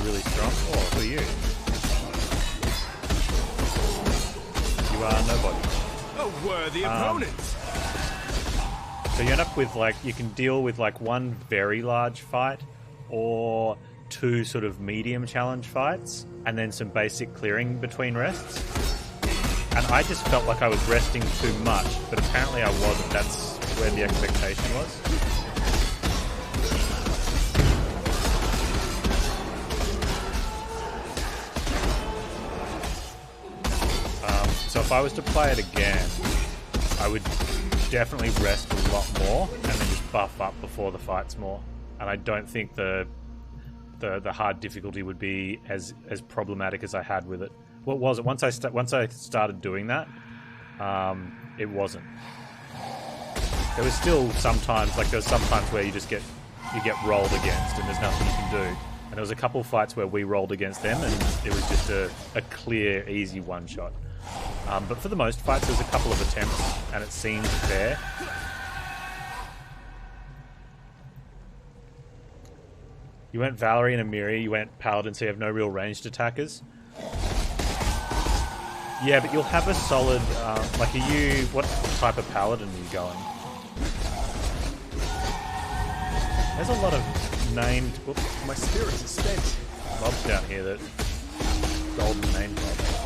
really strong. Oh, who are you? You are nobody. A worthy opponent. So you end up with like, you can deal with like one very large fight or two sort of medium challenge fights and then some basic clearing between rests. And I just felt like I was resting too much, but apparently I wasn't. That's where the expectation was. So if I was to play it again, I would definitely rest a lot more and then just buff up before the fights more. And I don't think the hard difficulty would be as problematic as I had with it. What was it? Once I started doing that, it wasn't. There was still sometimes where you get rolled against and there's nothing you can do. And there was a couple of fights where we rolled against them and it was just a clear, easy one shot. But for the most fights, there's a couple of attempts, and it seemed fair. You went Valerie and Amiri, you went Paladin, so you have no real ranged attackers. Yeah, but you'll have a solid... what type of Paladin are you going? There's a lot of named... Whoops, my spirit's estate. Mobs down here that... Golden name mobs.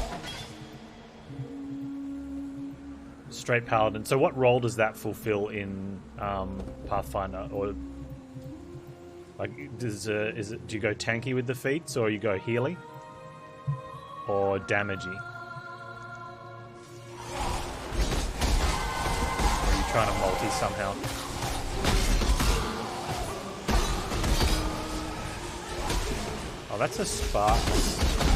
Straight Paladin. So what role does that fulfill in Pathfinder? Or like, do you go tanky with the feats, or you go healy, or damagey? Or are you trying to multi somehow? Oh, that's a Spartan.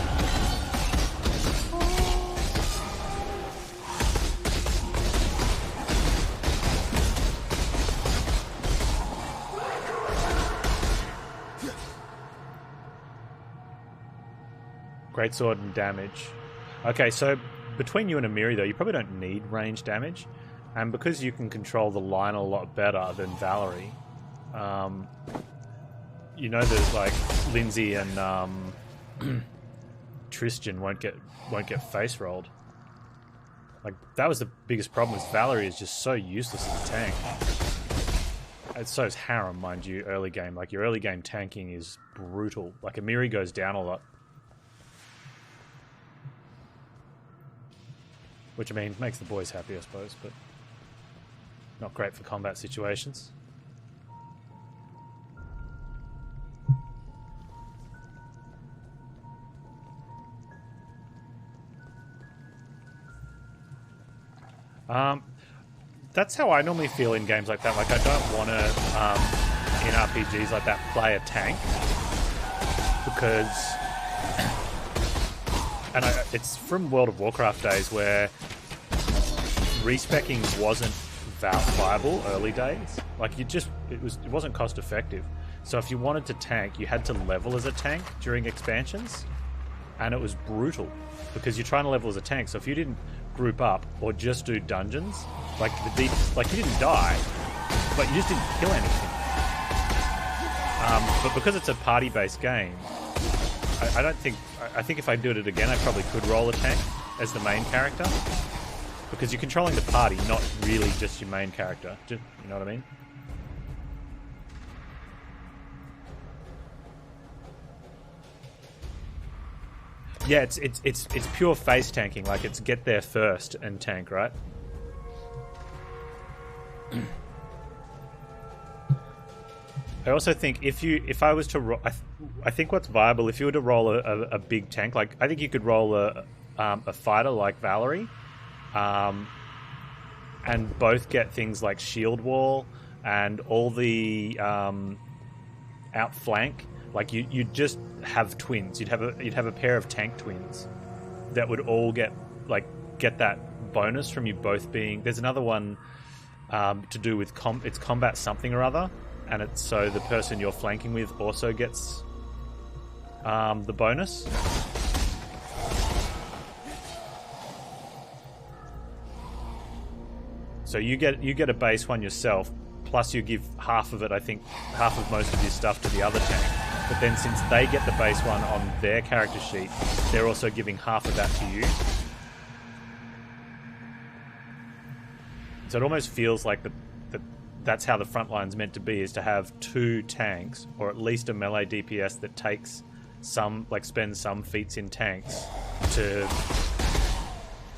Greatsword and damage. Okay, so between you and Amiri, though, you probably don't need range damage. And because you can control the line a lot better than Valerie, you know that, like, Lindsay and Tristan won't get face rolled. Like, that was the biggest problem, is Valerie is just so useless as a tank. And so is Harem, mind you, early game. Like, your early game tanking is brutal. Like, Amiri goes down a lot. Which, I mean, makes the boys happy, I suppose, but not great for combat situations. That's how I normally feel in games like that. Like, I don't want to, in RPGs like that, play a tank. Because... And it's from World of Warcraft days where respecking wasn't viable early days. Like, it wasn't cost effective. So if you wanted to tank, you had to level as a tank during expansions, and it was brutal because you're trying to level as a tank. So if you didn't group up or just do dungeons, like you didn't die, but you just didn't kill anything. But because it's a party-based game, I think if I did it again, I probably could roll a tank as the main character. Because you're controlling the party, not really just your main character. You know what I mean? Yeah, it's pure face tanking. Like, it's get there first and tank, right? I also think if I was to I think what's viable, if you were to roll a big tank, like, I think you could roll a fighter like Valerie, and both get things like shield wall and all the outflank. Like, you'd just have twins. You'd have a pair of tank twins that would all get that bonus from you both being. There's another one to do with it's combat something or other. And it's so the person you're flanking with also gets the bonus. So you get a base one yourself, plus you give half of it, I think, half of most of your stuff to the other tank. But then since they get the base one on their character sheet, they're also giving half of that to you. So it almost feels like that's how the front line's meant to be, is to have 2 tanks, or at least a melee DPS that takes some, like spends some feats in tanks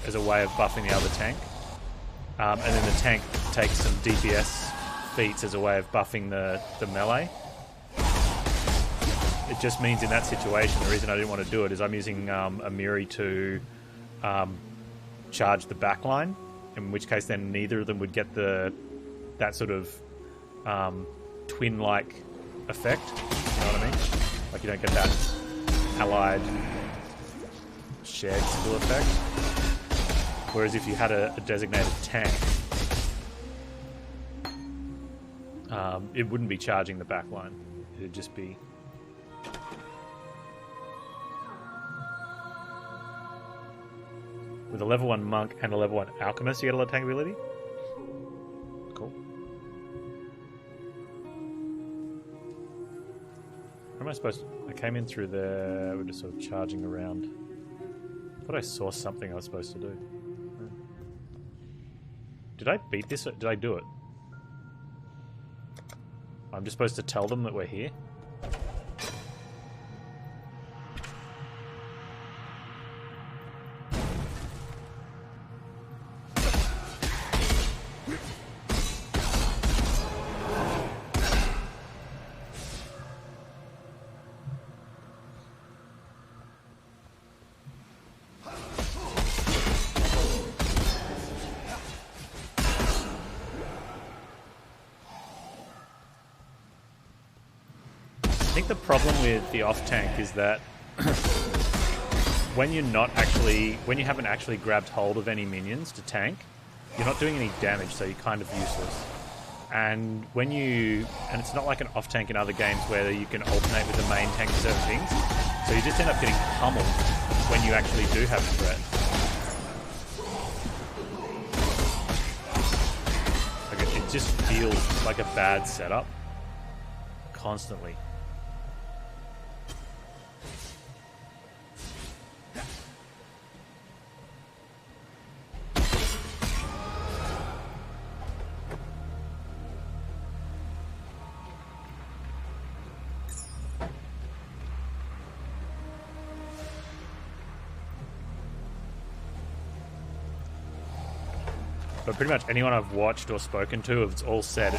as a way of buffing the other tank. And then the tank takes some DPS feats as a way of buffing the melee. It just means in that situation, the reason I didn't want to do it is I'm using a Miri to charge the backline, in which case then neither of them would get that sort of twin-like effect. You know what I mean? Like you don't get that allied shared skill effect. Whereas if you had a designated tank, it wouldn't be charging the backline. It'd just be... With a level 1 monk and a level 1 alchemist, you get a lot of tank ability? Cool. Where am I supposed to... I came in through there, we're just sort of charging around. I thought I saw something I was supposed to do. Did I beat this? Did I do it? I'm just supposed to tell them that we're here? I think the problem with the off tank is that when you haven't actually grabbed hold of any minions to tank, you're not doing any damage, so you're kind of useless. And it's not like an off tank in other games where you can alternate with the main tank for certain things, so you just end up getting pummeled when you actually do have a threat. Like it just feels like a bad setup constantly. But pretty much anyone I've watched or spoken to, it's all said it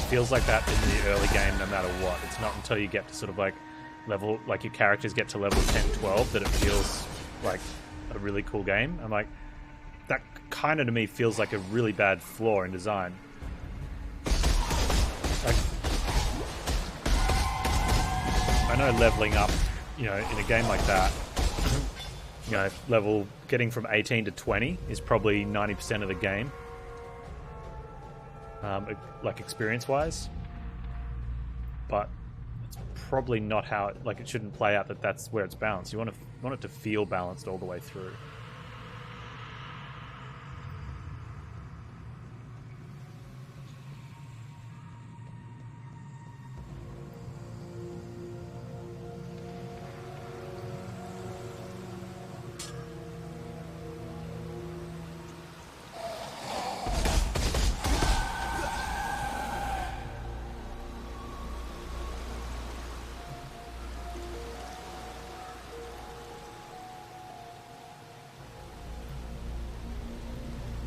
feels like that in the early game no matter what. It's not until you get to sort of like level, like your characters get to level 10, 12 that it feels like a really cool game. I'm like, that kind of to me feels like a really bad flaw in design. Like, I know leveling up, you know, in a game like that, you know, getting from 18 to 20 is probably 90% of the game. Like experience-wise, but it's probably not how it shouldn't play out that's where it's balanced. You want it to feel balanced all the way through.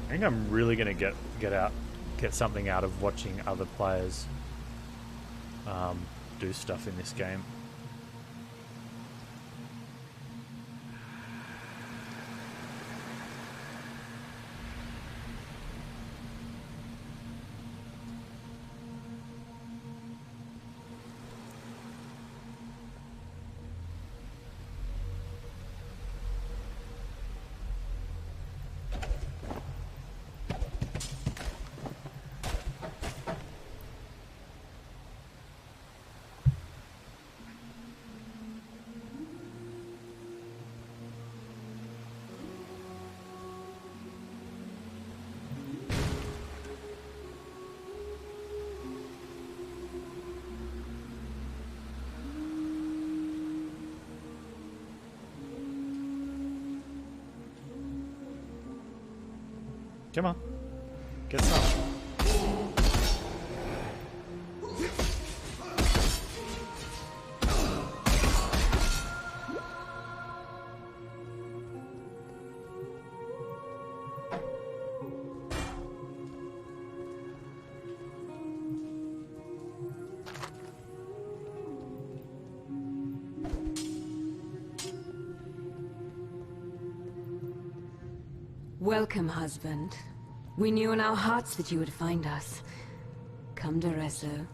I think I'm really going to get something out of watching other players do stuff in this game. Come on. Get some. Welcome, husband. We knew in our hearts that you would find us. Come to Rezo.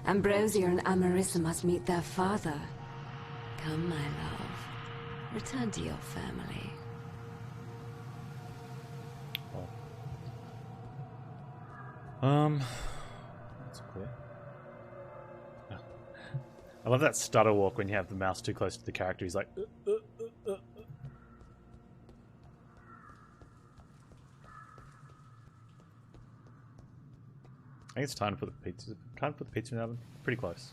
Ambrosia and Amarissa must meet their father. Come, my love. Return to your family. That's clear. I love that stutter walk when you have the mouse too close to the character. He's like, I think it's time to put the pizza. Time to put the pizza in the oven. Pretty close.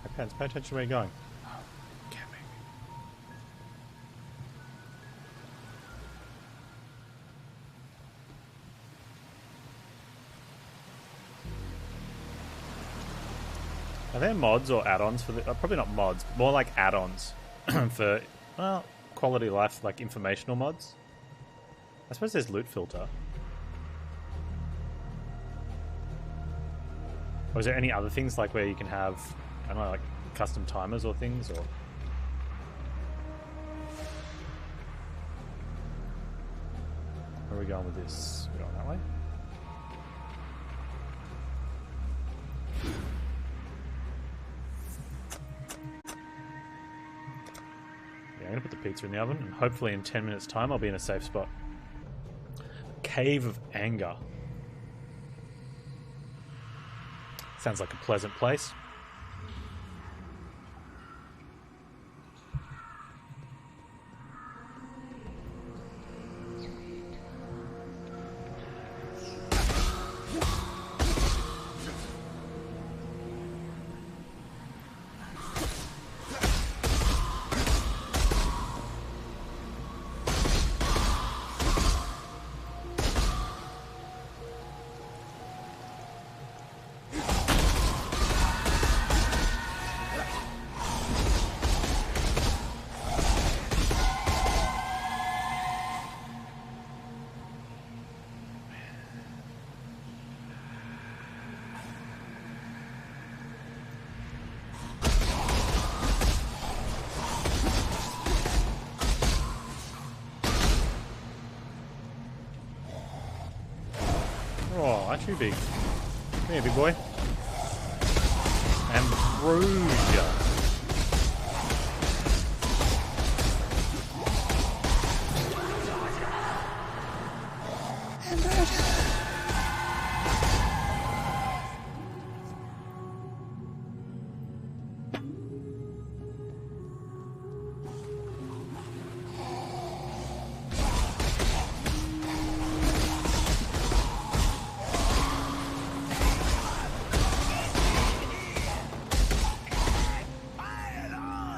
Hey, Panz, pay attention to where you're going. Oh, can't make me. Are there mods or add-ons for the... probably not mods, but more like add-ons for, well, quality of life, like informational mods? I suppose there's loot filter. Or is there any other things, like where you can have, I don't know, like custom timers or things, or... Where are we going with this? We're going that way? I'm going to put the pizza in the oven, and hopefully in 10 minutes' time I'll be in a safe spot. Cave of Anger. Sounds like a pleasant place. Oh, aren't you big? Come here, big boy. Ambrosia.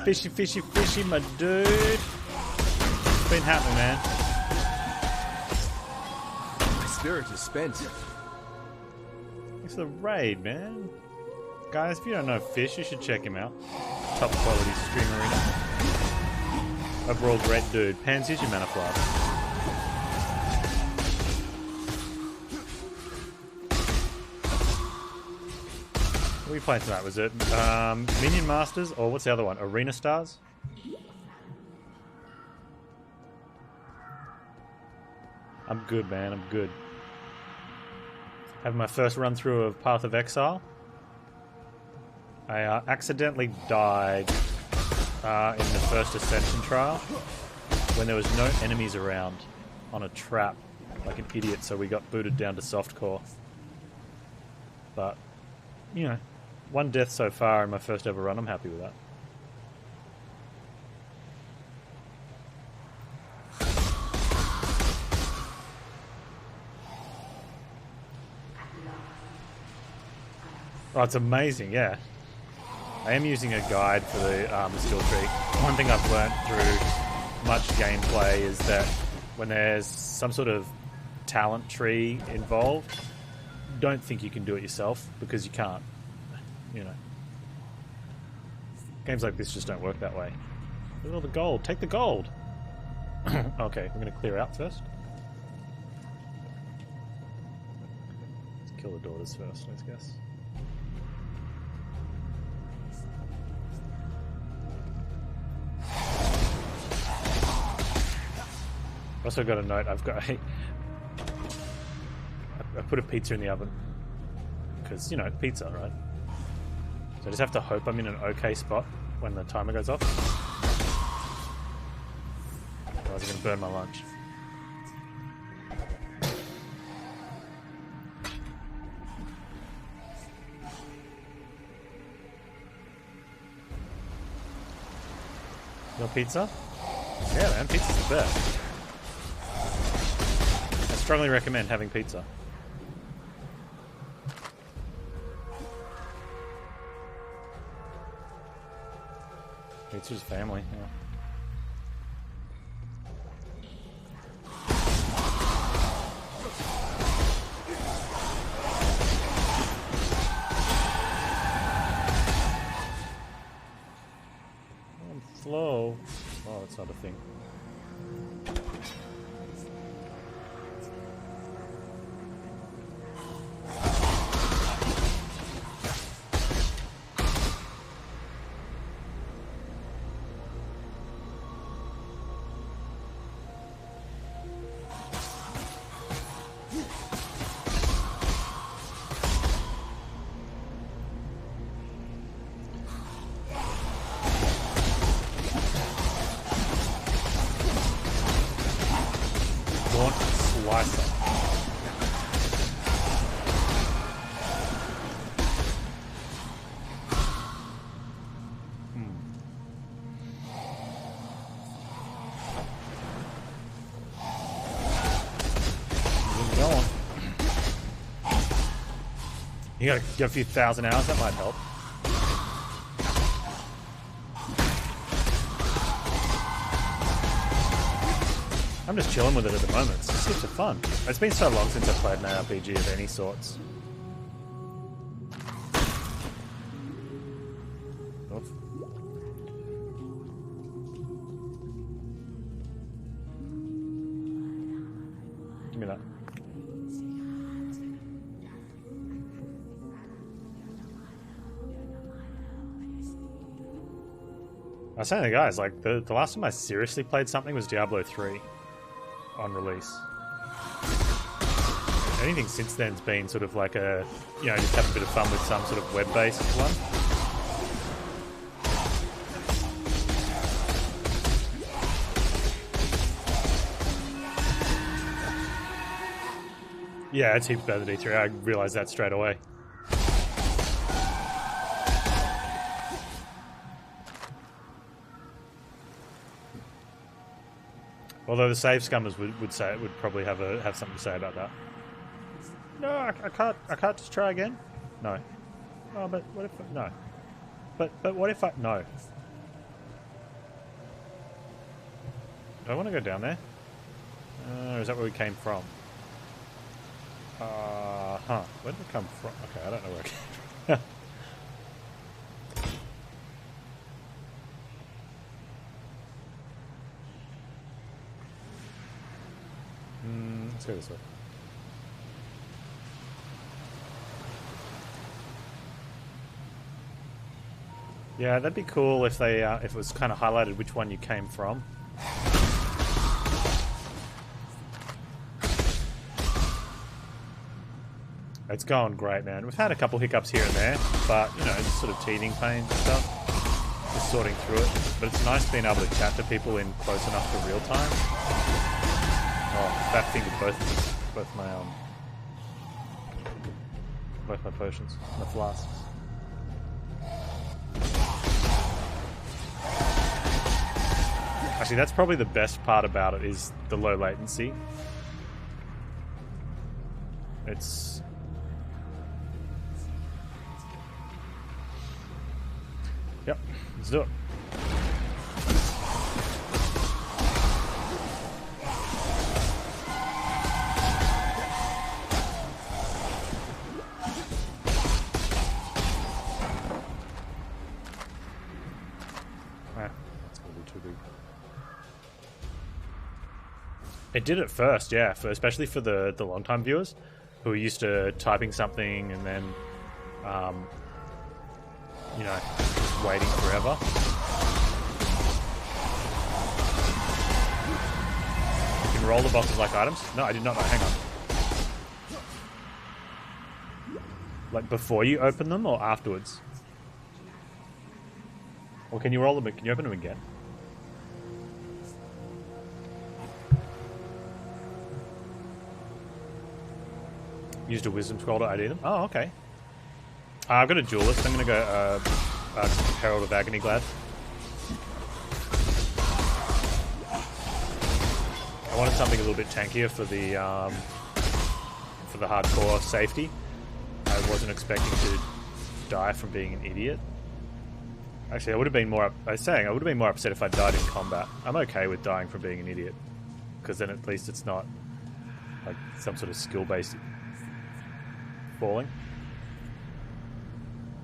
Fishy, fishy, fishy, my dude. What's been happening, man? My spirit is spent. Thanks for the raid, man. Guys, if you don't know Fish, you should check him out. Top quality stream arena. Overall great dude. Panz, here's your mana flask. What were we playing tonight? Was it Minion Masters, or what's the other one? Arena Stars? I'm good, man. I'm good. Having my first run through of Path of Exile. I accidentally died in the first Ascension trial when there was no enemies around on a trap like an idiot, so we got booted down to softcore. But, you know, one death so far in my first ever run, I'm happy with that. Oh, it's amazing, yeah. I am using a guide for the skill tree. One thing I've learnt through much gameplay is that when there's some sort of talent tree involved, don't think you can do it yourself, because you can't. You know. Games like this just don't work that way. Look at all the gold. Take the gold! Okay, we're going to clear out first. Let's kill the daughters first, I guess. Also got a note. I put a pizza in the oven because, you know, pizza, right? So I just have to hope I'm in an okay spot when the timer goes off. Otherwise I'm going to burn my lunch. Your pizza? Yeah, man, pizza's the best. I strongly recommend having pizza. Pizza's family, yeah. I'm slow. Oh, that's not a thing. You gotta get a few thousand hours, that might help. I'm just chilling with it at the moment. It's just heaps of fun. It's been so long since I've played an RPG of any sorts. Oof. Give me that. I was saying to the guys, like, the last time I seriously played something was Diablo 3 on release. Anything since then's been sort of like a, you know, just have a bit of fun with some sort of web-based one. Yeah, it's heaps better than D3. I realised that straight away. Although the save scummers would probably have something to say about that. No, I can't just try again. No. Oh, but what if no? But what if I no? Do I want to go down there? Or is that where we came from? Where did we come from? Okay, I don't know where I came from. Let's go this way. Yeah, that'd be cool if they if it was kind of highlighted which one you came from. It's going great, man. We've had a couple hiccups here and there, but you know, just sort of teething pains and stuff. Just sorting through it. But it's nice being able to chat to people in close enough to real time. Oh, fat fingered both my potions, my flasks. Actually, that's probably the best part about it, is the low latency. Let's do it. That's gonna be too big. It did it first, yeah, especially for the long-time viewers who are used to typing something and then, you know, just waiting forever. You can roll the boxes like items. No, I did not know. Hang on. Like before you open them or afterwards? Or can you roll them? Can you open them again? Used a wisdom scroll to ID them. Oh, okay. I've got a duelist. I'm going to go Herald of Agony Glad. I wanted something a little bit tankier for the hardcore safety. I wasn't expecting to die from being an idiot. Actually, I would have been more. I was saying I would have been more upset if I died in combat. I'm okay with dying from being an idiot, because then at least it's not like some sort of skill-based falling.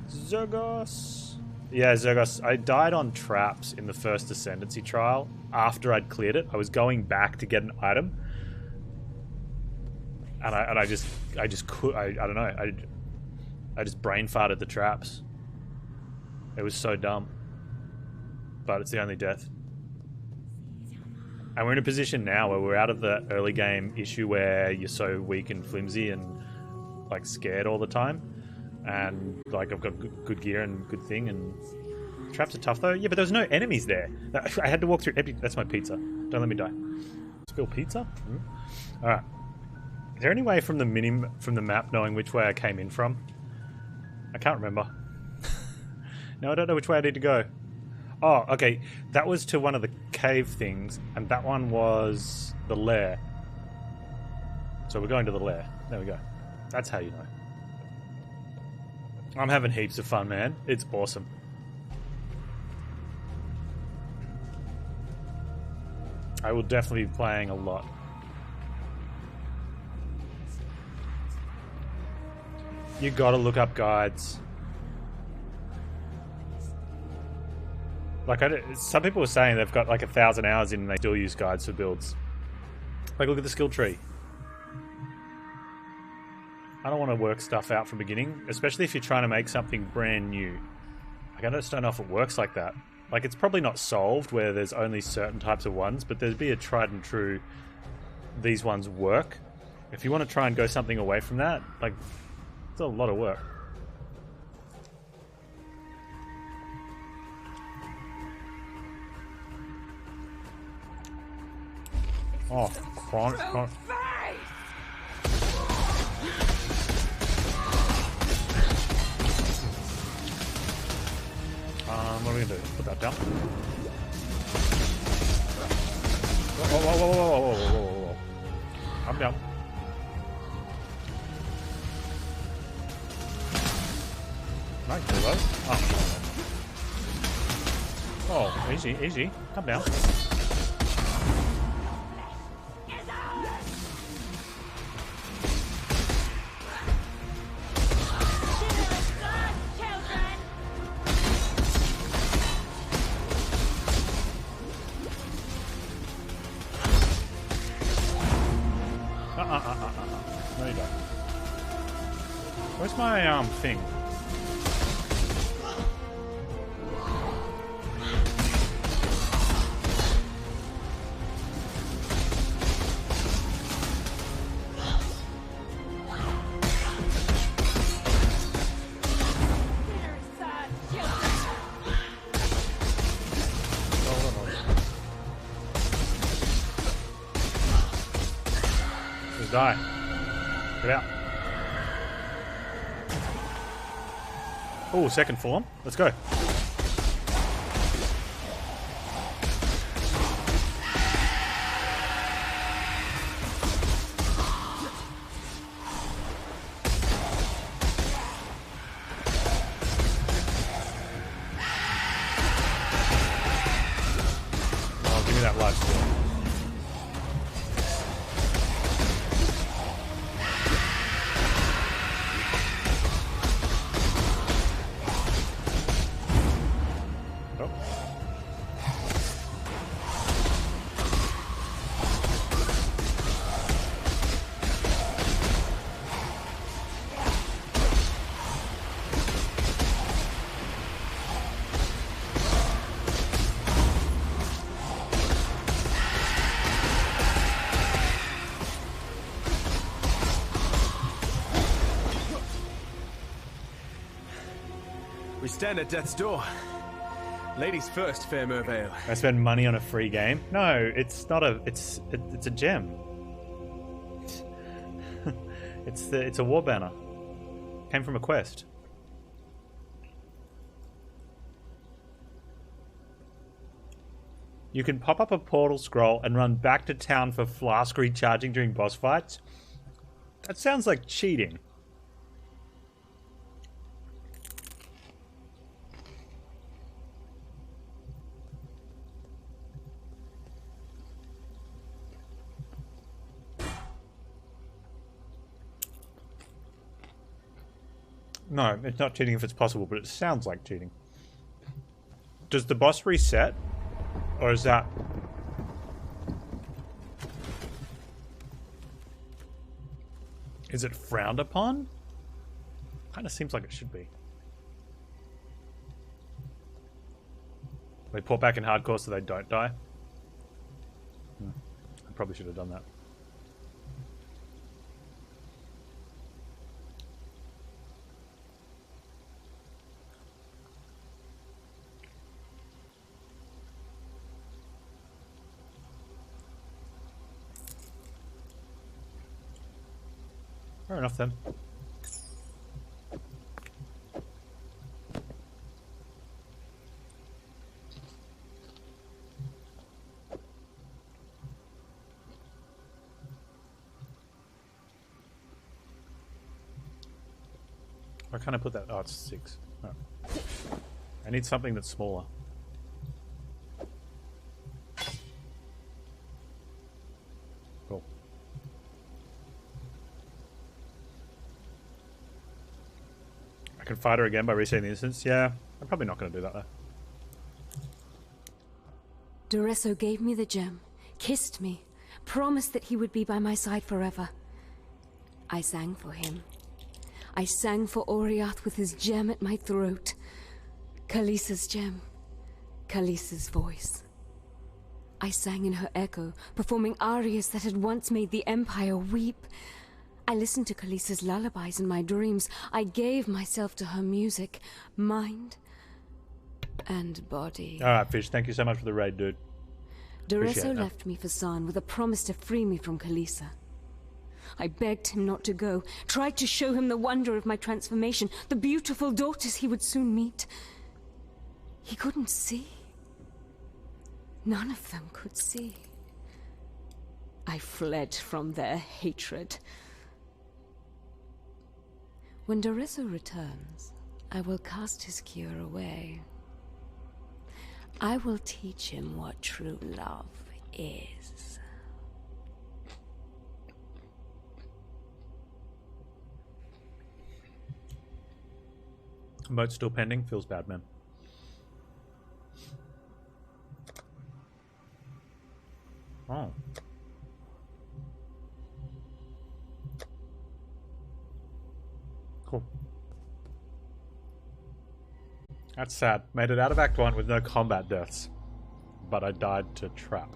Zergos. Yeah, Zergos. I died on traps in the first Ascendancy trial after I'd cleared it. I was going back to get an item, and I just could. I don't know. I just brain farted the traps. It was so dumb, but it's the only death. And we're in a position now where we're out of the early game issue where you're so weak and flimsy and like scared all the time. And like I've got good gear and good thing, and traps are tough though. Yeah, but there's no enemies there. I had to walk through empty. That's my pizza. Don't let me die. Spill pizza. All right. Is there any way from the map knowing which way I came in from? I can't remember. No, I don't know which way I need to go. Oh, okay. That was to one of the cave things, and that one was the lair. So we're going to the lair. There we go. That's how you know. I'm having heaps of fun, man. It's awesome. I will definitely be playing a lot. You gotta look up guides. Like, some people were saying they've got like 1,000 hours in and they still use guides for builds. Like, look at the skill tree. I don't want to work stuff out from the beginning, especially if you're trying to make something brand new. Like, I just don't know if it works like that. Like, it's probably not solved where there's only certain types of ones, but there'd be a tried and true, these ones work. If you want to try and go something away from that, like, it's a lot of work. Oh, cron. What are we gonna do? Put that down. Whoa. I'm down. Right, there we go. Oh, easy. Come down. No, you don't. Where's my thing? Die. Get out. Oh, second form. Let's go. me that life steal. We stand at death's door. Ladies first, fair Mervale. I spend money on a free game? No, it's not a. It's a gem. It's a war banner. Came from a quest. You can pop up a portal scroll and run back to town for flask recharging during boss fights. That sounds like cheating. No, it's not cheating if it's possible, but it sounds like cheating. Does the boss reset? Or is that... Is it frowned upon? Kind of seems like it should be. They port back in hardcore so they don't die? I probably should have done that. Fair enough then. Why can't I put that? Oh, it's 6. Oh. I need something that's smaller. Cool. I can fight her again by resetting the instance. Yeah, I'm probably not going to do that though. Doresso gave me the gem, kissed me, promised that he would be by my side forever. I sang for him. I sang for Oriath with his gem at my throat. Khaleesi's gem. Khaleesi's voice. I sang in her echo, performing arias that had once made the Empire weep. I listened to Khaleesi's lullabies in my dreams. I gave myself to her music, mind and body. Alright, Fish, thank you so much for the raid, dude. Doresso left me for San with a promise to free me from Khaleesi. I begged him not to go, tried to show him the wonder of my transformation, the beautiful daughters he would soon meet. He couldn't see. None of them could see. I fled from their hatred. When Doresso returns, I will cast his cure away. I will teach him what true love is. Vote still pending. Feels bad, man. Oh. Cool. That's sad. Made it out of Act 1 with no combat deaths. But I died to trap.